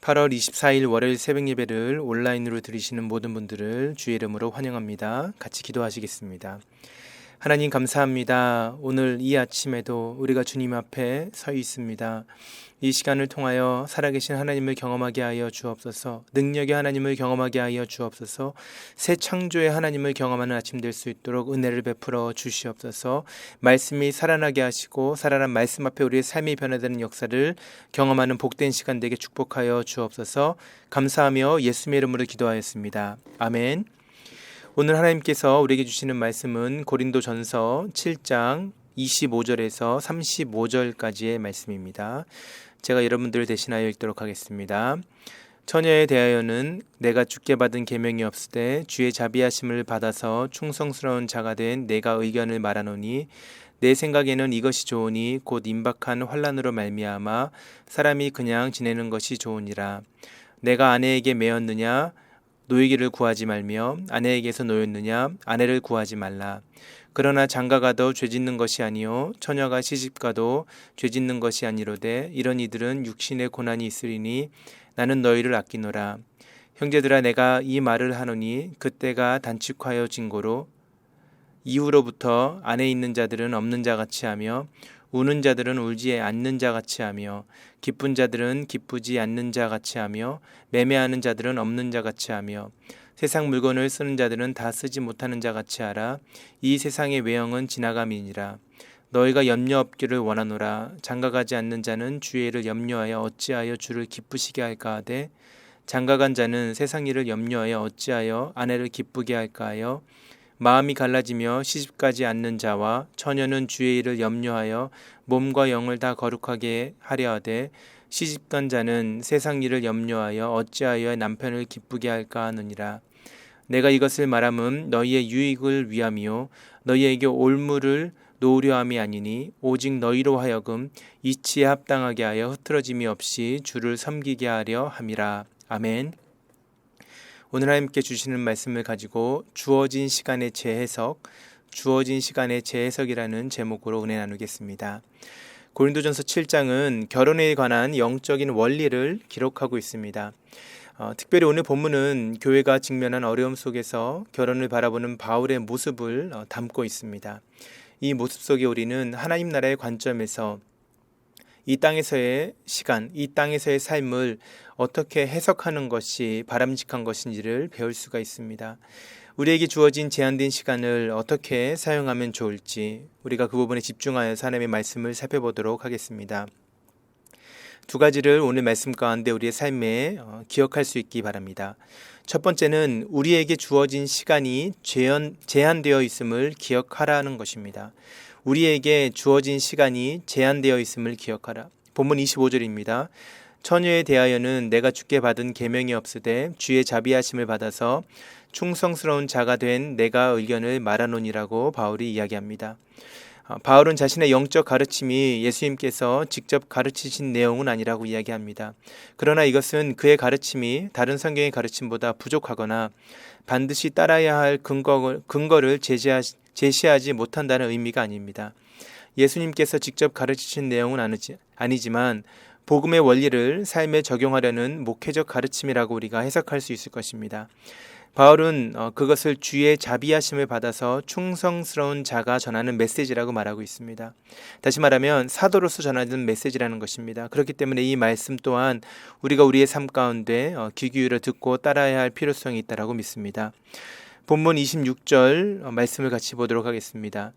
8월 24일 월요일 새벽 예배를 온라인으로 들으시는 모든 분들을 주의 이름으로 환영합니다. 같이 기도하시겠습니다. 하나님 감사합니다. 오늘 이 아침에도 우리가 주님 앞에 서 있습니다. 이 시간을 통하여 살아계신 하나님을 경험하게 하여 주옵소서. 능력의 하나님을 경험하게 하여 주옵소서. 새 창조의 하나님을 경험하는 아침 될 수 있도록 은혜를 베풀어 주시옵소서. 말씀이 살아나게 하시고 살아난 말씀 앞에 우리의 삶이 변화되는 역사를 경험하는 복된 시간 되게 축복하여 주옵소서. 감사하며 예수님의 이름으로 기도하였습니다. 아멘. 오늘 하나님께서 우리에게 주시는 말씀은 고린도전서 7장 25절에서 35절까지의 말씀입니다. 제가 여러분들을 대신하여 읽도록 하겠습니다. 처녀에 대하여는 내가 주께 받은 계명이 없으되 주의 자비하심을 받아서 충성스러운 자가 된 내가 의견을 말하노니 내 생각에는 이것이 좋으니 곧 임박한 환난으로 말미암아 사람이 그냥 지내는 것이 좋으니라. 내가 아내에게 매었느냐 노이기를 구하지 말며 아내에게서 노였느냐 아내를 구하지 말라. 그러나 장가가도 죄짓는 것이 아니요 처녀가 시집가도 죄짓는 것이 아니로되 이런 이들은 육신의 고난이 있으리니 나는 너희를 아끼노라. 형제들아 내가 이 말을 하노니 그때가 단축하여 진고로 이후로부터 안에 있는 자들은 없는 자같이 하며 우는 자들은 울지 않는 자같이 하며 기쁜 자들은 기쁘지 않는 자같이 하며 매매하는 자들은 없는 자같이 하며 세상 물건을 쓰는 자들은 다 쓰지 못하는 자같이 하라. 이 세상의 외형은 지나감이니라. 너희가 염려 없기를 원하노라. 장가가지 않는 자는 주의 일을 염려하여 어찌하여 주를 기쁘시게 할까 하되 장가간 자는 세상 일을 염려하여 어찌하여 아내를 기쁘게 할까 하여 마음이 갈라지며 시집가지 않는 자와 처녀는 주의 일을 염려하여 몸과 영을 다 거룩하게 하려 하되 시집간 자는 세상 일을 염려하여 어찌하여 남편을 기쁘게 할까 하느니라. 내가 이것을 말함은 너희의 유익을 위함이요 너희에게 올무를 놓으려 함이 아니니 오직 너희로 하여금 이치에 합당하게 하여 흐트러짐이 없이 주를 섬기게 하려 함이라. 아멘. 오늘 하나님께 주시는 말씀을 가지고 주어진 시간의 재해석, 주어진 시간의 재해석이라는 제목으로 은혜 나누겠습니다. 고린도전서 7장은 결혼에 관한 영적인 원리를 기록하고 있습니다. 특별히 오늘 본문은 교회가 직면한 어려움 속에서 결혼을 바라보는 바울의 모습을 담고 있습니다. 이 모습 속에 우리는 하나님 나라의 관점에서 이 땅에서의 시간, 이 땅에서의 삶을 어떻게 해석하는 것이 바람직한 것인지를 배울 수가 있습니다. 우리에게 주어진 제한된 시간을 어떻게 사용하면 좋을지 우리가 그 부분에 집중하여서 하나님의 말씀을 살펴보도록 하겠습니다. 두 가지를 오늘 말씀 가운데 우리의 삶에 기억할 수 있기 바랍니다. 첫 번째는 우리에게 주어진 시간이 제한되어 있음을 기억하라는 것입니다. 우리에게 주어진 시간이 제한되어 있음을 기억하라. 본문 25절입니다. 처녀에 대하여는 내가 주께 받은 계명이 없으되 주의 자비하심을 받아서 충성스러운 자가 된 내가 의견을 말하노니라고 바울이 이야기합니다. 바울은 자신의 영적 가르침이 예수님께서 직접 가르치신 내용은 아니라고 이야기합니다. 그러나 이것은 그의 가르침이 다른 성경의 가르침보다 부족하거나 반드시 따라야 할 근거를 제시하지 못한다는 의미가 아닙니다. 예수님께서 직접 가르치신 내용은 아니지만 복음의 원리를 삶에 적용하려는 목회적 가르침이라고 우리가 해석할 수 있을 것입니다. 바울은 그것을 주의 자비하심을 받아서 충성스러운 자가 전하는 메시지라고 말하고 있습니다. 다시 말하면 사도로서 전하는 메시지라는 것입니다. 그렇기 때문에 이 말씀 또한 우리가 우리의 삶 가운데 귀 기울여 듣고 따라야 할 필요성이 있다고 믿습니다. 본문 26절 말씀을 같이 보도록 하겠습니다.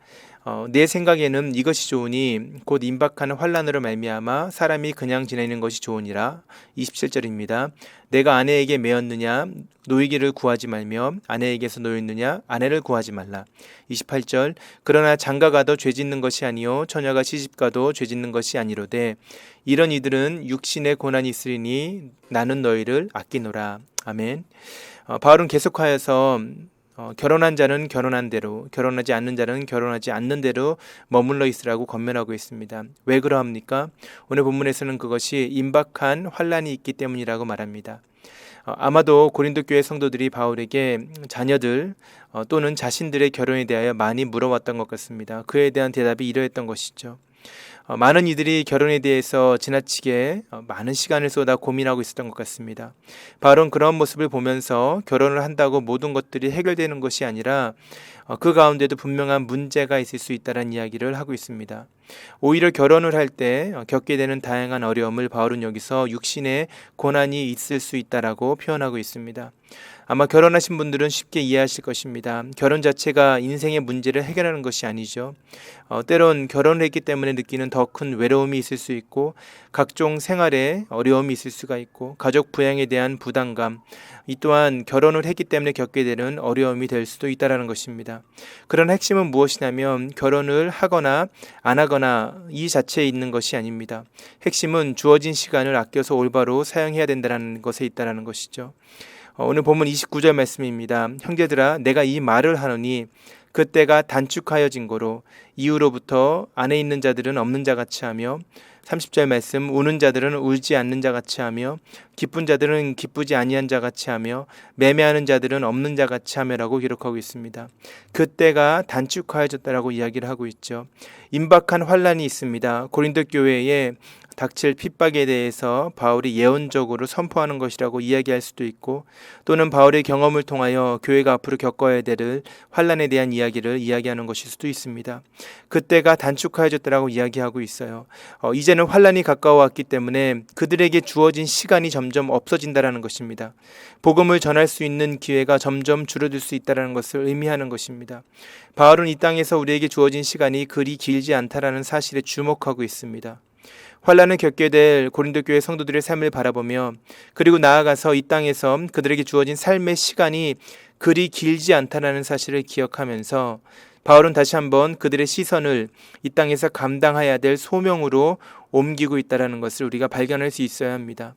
내 생각에는 이것이 좋으니 곧 임박하는 환난으로 말미암아 사람이 그냥 지내는 것이 좋으니라. 27절입니다. 내가 아내에게 매었느냐 노이기를 구하지 말며 아내에게서 노였느냐 아내를 구하지 말라. 28절 그러나 장가가도 죄짓는 것이 아니요 처녀가 시집가도 죄짓는 것이 아니로되 이런 이들은 육신의 고난이 있으리니 나는 너희를 아끼노라. 아멘. 바울은 계속하여서 결혼한 자는 결혼한 대로, 결혼하지 않는 자는 결혼하지 않는 대로 머물러 있으라고 권면하고 있습니다. 왜 그러합니까? 오늘 본문에서는 그것이 임박한 환난이 있기 때문이라고 말합니다. 아마도 고린도 교회 성도들이 바울에게 자녀들 또는 자신들의 결혼에 대하여 많이 물어왔던 것 같습니다. 그에 대한 대답이 이러했던 것이죠. 많은 이들이 결혼에 대해서 지나치게 많은 시간을 쏟아 고민하고 있었던 것 같습니다. 바울은 그런 모습을 보면서 결혼을 한다고 모든 것들이 해결되는 것이 아니라 그 가운데도 분명한 문제가 있을 수 있다는 이야기를 하고 있습니다. 오히려 결혼을 할 때 겪게 되는 다양한 어려움을 바울은 여기서 육신의 고난이 있을 수 있다라고 표현하고 있습니다. 아마 결혼하신 분들은 쉽게 이해하실 것입니다. 결혼 자체가 인생의 문제를 해결하는 것이 아니죠. 때론 결혼을 했기 때문에 느끼는 더 큰 외로움이 있을 수 있고 각종 생활에 어려움이 있을 수가 있고 가족 부양에 대한 부담감, 이 또한 결혼을 했기 때문에 겪게 되는 어려움이 될 수도 있다는 것입니다. 그런 핵심은 무엇이냐면 결혼을 하거나 안 하거나 이 자체에 있는 것이 아닙니다. 핵심은 주어진 시간을 아껴서 올바로 사용해야 된다는 것에 있다는 것이죠. 오늘 본문 29절 말씀입니다. 형제들아 내가 이 말을 하노니 그때가 단축하여진 거로 이후로부터 안에 있는 자들은 없는 자같이 하며 30절 말씀 우는 자들은 울지 않는 자같이 하며 기쁜 자들은 기쁘지 아니한 자같이 하며 매매하는 자들은 없는 자같이 하며라고 기록하고 있습니다. 그때가 단축하여졌다라고 이야기를 하고 있죠. 임박한 환란이 있습니다. 고린도 교회에 닥칠 핍박에 대해서 바울이 예언적으로 선포하는 것이라고 이야기할 수도 있고 또는 바울의 경험을 통하여 교회가 앞으로 겪어야 될 환란에 대한 이야기를 이야기하는 것일 수도 있습니다. 그때가 단축하여졌다라고 이야기하고 있어요. 이제는 환란이 가까워왔기 때문에 그들에게 주어진 시간이 점점 없어진다라는 것입니다. 복음을 전할 수 있는 기회가 점점 줄어들 수 있다는 것을 의미하는 것입니다. 바울은 이 땅에서 우리에게 주어진 시간이 그리 길지 않다라는 사실에 주목하고 있습니다. 환란을 겪게 될 고린도 교회 성도들의 삶을 바라보며 그리고 나아가서 이 땅에서 그들에게 주어진 삶의 시간이 그리 길지 않다는 사실을 기억하면서 바울은 다시 한번 그들의 시선을 이 땅에서 감당해야 될 소명으로 옮기고 있다는 것을 우리가 발견할 수 있어야 합니다.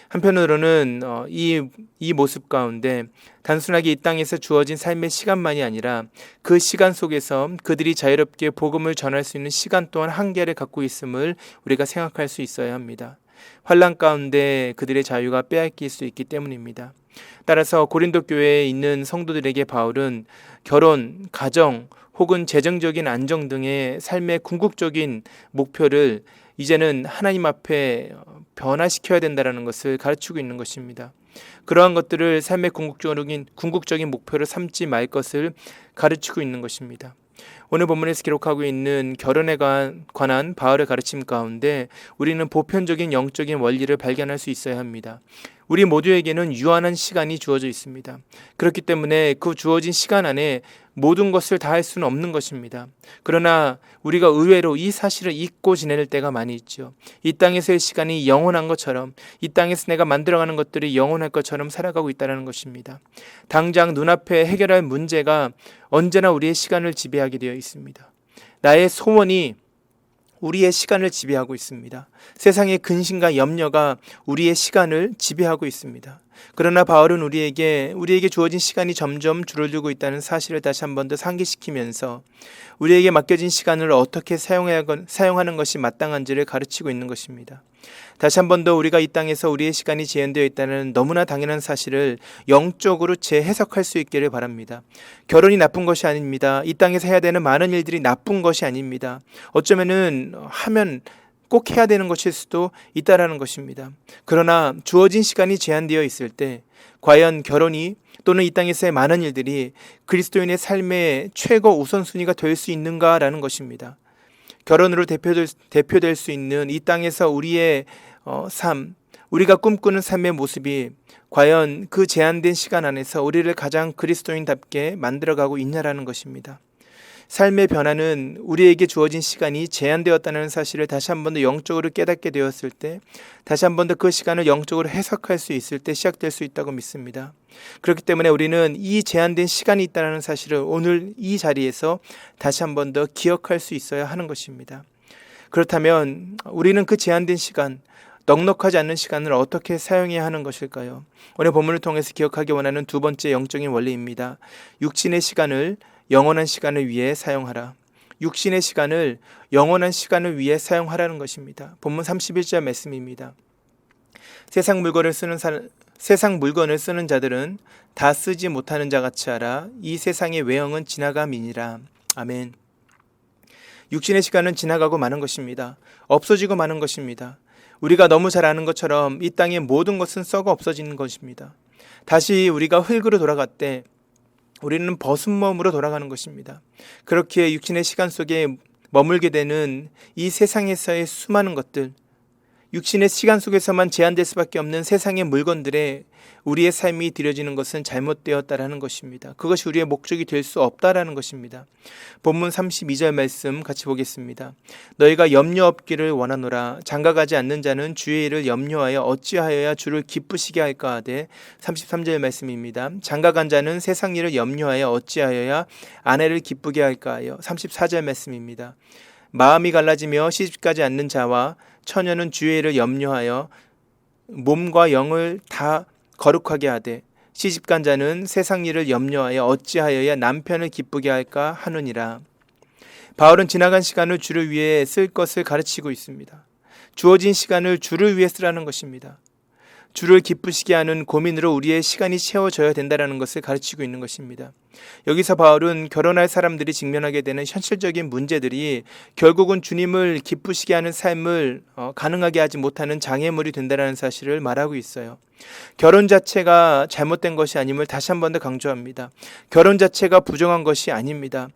한편으로는 이 모습 가운데 단순하게 이 땅에서 주어진 삶의 시간만이 아니라 그 시간 속에서 그들이 자유롭게 복음을 전할 수 있는 시간 또한 한계를 갖고 있음을 우리가 생각할 수 있어야 합니다. 환난 가운데 그들의 자유가 빼앗길 수 있기 때문입니다. 따라서 고린도 교회에 있는 성도들에게 바울은 결혼, 가정 혹은 재정적인 안정 등의 삶의 궁극적인 목표를 이제는 하나님 앞에 변화시켜야 된다는 것을 가르치고 있는 것입니다. 그러한 것들을 삶의 궁극적인 목표로 삼지 말 것을 가르치고 있는 것입니다. 오늘 본문에서 기록하고 있는 결혼에 관한 바울의 가르침 가운데 우리는 보편적인 영적인 원리를 발견할 수 있어야 합니다. 우리 모두에게는 유한한 시간이 주어져 있습니다. 그렇기 때문에 그 주어진 시간 안에 모든 것을 다 할 수는 없는 것입니다. 그러나 우리가 의외로 이 사실을 잊고 지낼 때가 많이 있죠. 이 땅에서의 시간이 영원한 것처럼 이 땅에서 내가 만들어가는 것들이 영원할 것처럼 살아가고 있다는 것입니다. 당장 눈앞에 해결할 문제가 언제나 우리의 시간을 지배하게 되어 있습니다. 나의 소원이 우리의 시간을 지배하고 있습니다. 세상의 근심과 염려가 우리의 시간을 지배하고 있습니다. 그러나 바울은 우리에게 주어진 시간이 점점 줄어들고 있다는 사실을 다시 한 번 더 상기시키면서 우리에게 맡겨진 시간을 어떻게 사용하는 것이 마땅한지를 가르치고 있는 것입니다. 다시 한 번 더 우리가 이 땅에서 우리의 시간이 제한되어 있다는 너무나 당연한 사실을 영적으로 재해석할 수 있기를 바랍니다. 결혼이 나쁜 것이 아닙니다. 이 땅에서 해야 되는 많은 일들이 나쁜 것이 아닙니다. 어쩌면은 하면 꼭 해야 되는 것일 수도 있다라는 것입니다. 그러나 주어진 시간이 제한되어 있을 때 과연 결혼이 또는 이 땅에서의 많은 일들이 그리스도인의 삶의 최고 우선순위가 될 수 있는가라는 것입니다. 결혼으로 대표될 수 있는 이 땅에서 우리의 삶, 우리가 꿈꾸는 삶의 모습이 과연 그 제한된 시간 안에서 우리를 가장 그리스도인답게 만들어가고 있냐라는 것입니다. 삶의 변화는 우리에게 주어진 시간이 제한되었다는 사실을 다시 한 번 더 영적으로 깨닫게 되었을 때, 다시 한 번 더 그 시간을 영적으로 해석할 수 있을 때 시작될 수 있다고 믿습니다. 그렇기 때문에 우리는 이 제한된 시간이 있다는 사실을 오늘 이 자리에서 다시 한 번 더 기억할 수 있어야 하는 것입니다. 그렇다면 우리는 그 제한된 시간, 넉넉하지 않는 시간을 어떻게 사용해야 하는 것일까요? 오늘 본문을 통해서 기억하기 원하는 두 번째 영적인 원리입니다. 육신의 시간을 영원한 시간을 위해 사용하라. 육신의 시간을 영원한 시간을 위해 사용하라는 것입니다. 본문 31절 말씀입니다. 세상 물건을 쓰는 자들은 다 쓰지 못하는 자 같이 하라. 이 세상의 외형은 지나감이니라. 아멘. 육신의 시간은 지나가고 마는 것입니다. 없어지고 마는 것입니다. 우리가 너무 잘 아는 것처럼 이 땅의 모든 것은 썩어 없어지는 것입니다. 다시 우리가 흙으로 돌아갈 때 우리는 벗은 몸으로 돌아가는 것입니다. 그렇게 육신의 시간 속에 머물게 되는 이 세상에서의 수많은 것들, 육신의 시간 속에서만 제한될 수밖에 없는 세상의 물건들에 우리의 삶이 들여지는 것은 잘못되었다라는 것입니다. 그것이 우리의 목적이 될 수 없다라는 것입니다. 본문 32절 말씀 같이 보겠습니다. 너희가 염려 없기를 원하노라. 장가가지 않는 자는 주의 일을 염려하여 어찌하여야 주를 기쁘시게 할까 하되 33절 말씀입니다. 장가간 자는 세상 일을 염려하여 어찌하여야 아내를 기쁘게 할까 하여 34절 말씀입니다. 마음이 갈라지며 시집가지 않는 자와 처녀는 주의 일을 염려하여 몸과 영을 다 거룩하게 하되 시집간 자는 세상 일을 염려하여 어찌하여야 남편을 기쁘게 할까 하느니라. 바울은 지나간 시간을 주를 위해 쓸 것을 가르치고 있습니다. 주어진 시간을 주를 위해 쓰라는 것입니다. 주를 기쁘시게 하는 고민으로 우리의 시간이 채워져야 된다는 것을 가르치고 있는 것입니다. 여기서 바울은 결혼할 사람들이 직면하게 되는 현실적인 문제들이 결국은 주님을 기쁘시게 하는 삶을 가능하게 하지 못하는 장애물이 된다는 사실을 말하고 있어요. 결혼 자체가 잘못된 것이 아님을 다시 한 번 더 강조합니다. 결혼 자체가 부정한 것이 아닙니다.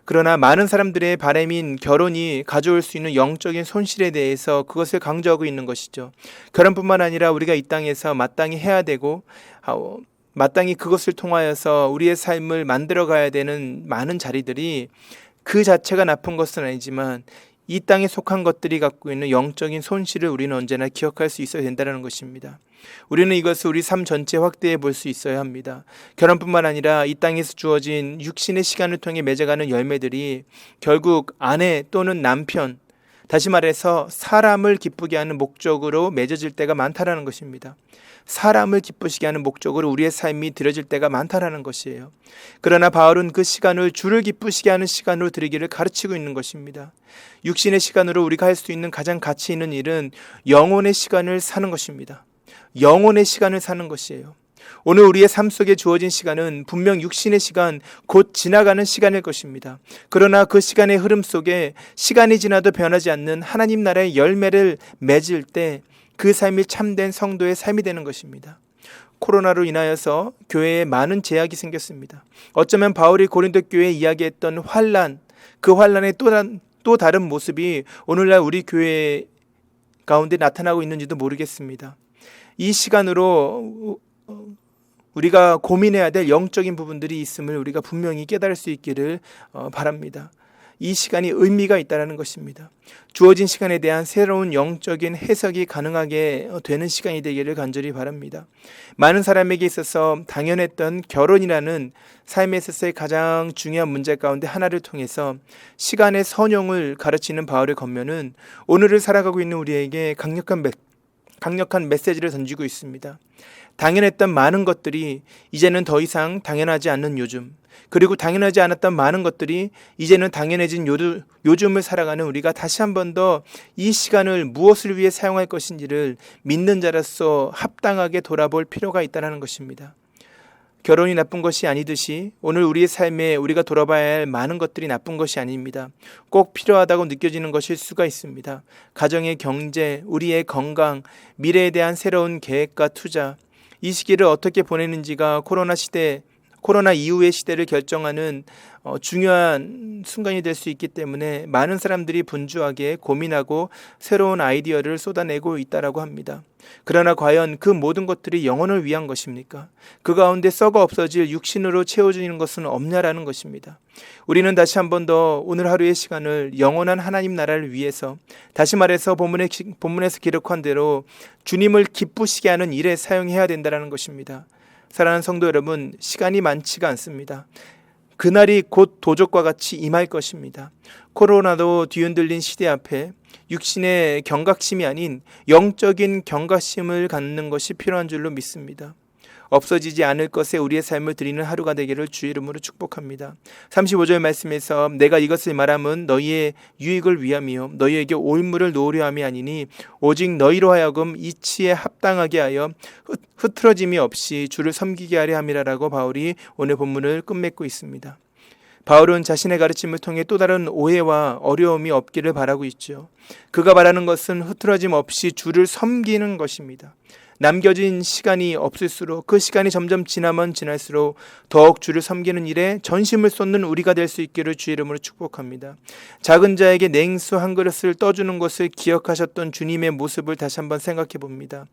그러나 많은 사람들의 바람인 결혼이 가져올 수 있는 영적인 손실에 대해서 그것을 강조하고 있는 것이죠. 결혼뿐만 아니라 우리가 이 땅에서 마땅히 해야 되고 마땅히 그것을 통하여서 우리의 삶을 만들어가야 되는 많은 자리들이 그 자체가 나쁜 것은 아니지만 이 땅에 속한 것들이 갖고 있는 영적인 손실을 우리는 언제나 기억할 수 있어야 된다는 것입니다. 우리는 이것을 우리 삶 전체에 확대해 볼 수 있어야 합니다. 결혼뿐만 아니라 이 땅에서 주어진 육신의 시간을 통해 맺어가는 열매들이 결국 아내 또는 남편, 다시 말해서 사람을 기쁘게 하는 목적으로 맺어질 때가 많다라는 것입니다. 사람을 기쁘시게 하는 목적으로 우리의 삶이 들여질 때가 많다라는 것이에요. 그러나 바울은 그 시간을 주를 기쁘시게 하는 시간으로 드리기를 가르치고 있는 것입니다. 육신의 시간으로 우리가 할 수 있는 가장 가치 있는 일은 영혼의 시간을 사는 것입니다. 영혼의 시간을 사는 것이에요. 오늘 우리의 삶 속에 주어진 시간은 분명 육신의 시간, 곧 지나가는 시간일 것입니다. 그러나 그 시간의 흐름 속에 시간이 지나도 변하지 않는 하나님 나라의 열매를 맺을 때 그 삶이 참된 성도의 삶이 되는 것입니다. 코로나로 인하여서 교회에 많은 제약이 생겼습니다. 어쩌면 바울이 고린도 교회에 이야기했던 환난, 그 환난의 또 다른 모습이 오늘날 우리 교회 가운데 나타나고 있는지도 모르겠습니다. 이 시간으로 우리가 고민해야 될 영적인 부분들이 있음을 우리가 분명히 깨달을 수 있기를 바랍니다. 이 시간이 의미가 있다는 것입니다. 주어진 시간에 대한 새로운 영적인 해석이 가능하게 되는 시간이 되기를 간절히 바랍니다. 많은 사람에게 있어서 당연했던 결혼이라는 삶에 있어서의 가장 중요한 문제 가운데 하나를 통해서 시간의 선용을 가르치는 바울의 권면은 오늘을 살아가고 있는 우리에게 강력한 메시지를 던지고 있습니다. 당연했던 많은 것들이 이제는 더 이상 당연하지 않는 요즘, 그리고 당연하지 않았던 많은 것들이 이제는 당연해진 요즘을 살아가는 우리가 다시 한 번 더 이 시간을 무엇을 위해 사용할 것인지를 믿는 자로서 합당하게 돌아볼 필요가 있다는 것입니다. 결혼이 나쁜 것이 아니듯이 오늘 우리의 삶에 우리가 돌아봐야 할 많은 것들이 나쁜 것이 아닙니다. 꼭 필요하다고 느껴지는 것일 수가 있습니다. 가정의 경제, 우리의 건강, 미래에 대한 새로운 계획과 투자, 이 시기를 어떻게 보내는지가 코로나 이후의 시대를 결정하는 중요한 순간이 될 수 있기 때문에 많은 사람들이 분주하게 고민하고 새로운 아이디어를 쏟아내고 있다라고 합니다. 그러나 과연 그 모든 것들이 영혼을 위한 것입니까? 그 가운데 썩어 없어질 육신으로 채워지는 것은 없냐라는 것입니다. 우리는 다시 한 번 더 오늘 하루의 시간을 영원한 하나님 나라를 위해서, 다시 말해서 본문에서 기록한 대로 주님을 기쁘시게 하는 일에 사용해야 된다는 것입니다. 사랑하는 성도 여러분, 시간이 많지가 않습니다. 그날이 곧 도적과 같이 임할 것입니다. 코로나도 뒤흔들린 시대 앞에 육신의 경각심이 아닌 영적인 경각심을 갖는 것이 필요한 줄로 믿습니다. 없어지지 않을 것에 우리의 삶을 드리는 하루가 되기를 주의 이름으로 축복합니다. 35절 말씀에서 내가 이것을 말함은 너희의 유익을 위함이요 너희에게 올무를 놓으려 함이 아니니 오직 너희로 하여금 이치에 합당하게 하여 흐트러짐이 없이 주를 섬기게 하려 함이라라고 바울이 오늘 본문을 끝맺고 있습니다. 바울은 자신의 가르침을 통해 또 다른 오해와 어려움이 없기를 바라고 있죠. 그가 바라는 것은 흐트러짐 없이 주를 섬기는 것입니다. 남겨진 시간이 없을수록 그 시간이 점점 지나면 지날수록 더욱 주를 섬기는 일에 전심을 쏟는 우리가 될 수 있기를 주의 이름으로 축복합니다. 작은 자에게 냉수 한 그릇을 떠주는 것을 기억하셨던 주님의 모습을 다시 한번 생각해 봅니다.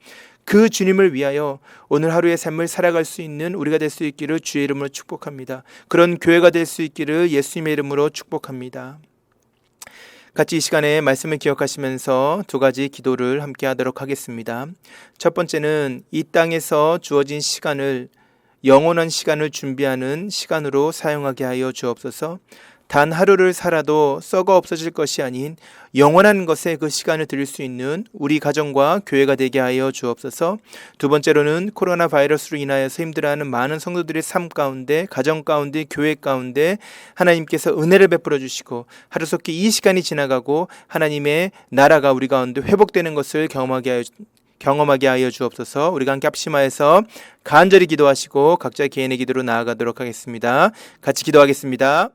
그 주님을 위하여 오늘 하루의 삶을 살아갈 수 있는 우리가 될 수 있기를 주의 이름으로 축복합니다. 그런 교회가 될 수 있기를 예수님의 이름으로 축복합니다. 같이 이 시간에 말씀을 기억하시면서 두 가지 기도를 함께 하도록 하겠습니다. 첫 번째는 이 땅에서 주어진 시간을 영원한 시간을 준비하는 시간으로 사용하게 하여 주옵소서. 단 하루를 살아도 썩어 없어질 것이 아닌 영원한 것에 그 시간을 드릴 수 있는 우리 가정과 교회가 되게 하여 주옵소서. 두 번째로는 코로나 바이러스로 인하여서 힘들어하는 많은 성도들의 삶 가운데, 가정 가운데, 교회 가운데 하나님께서 은혜를 베풀어 주시고 하루속히 이 시간이 지나가고 하나님의 나라가 우리 가운데 회복되는 것을 경험하게 하여 주옵소서. 우리가 함께 합심하여서 간절히 기도하시고 각자 개인의 기도로 나아가도록 하겠습니다. 같이 기도하겠습니다.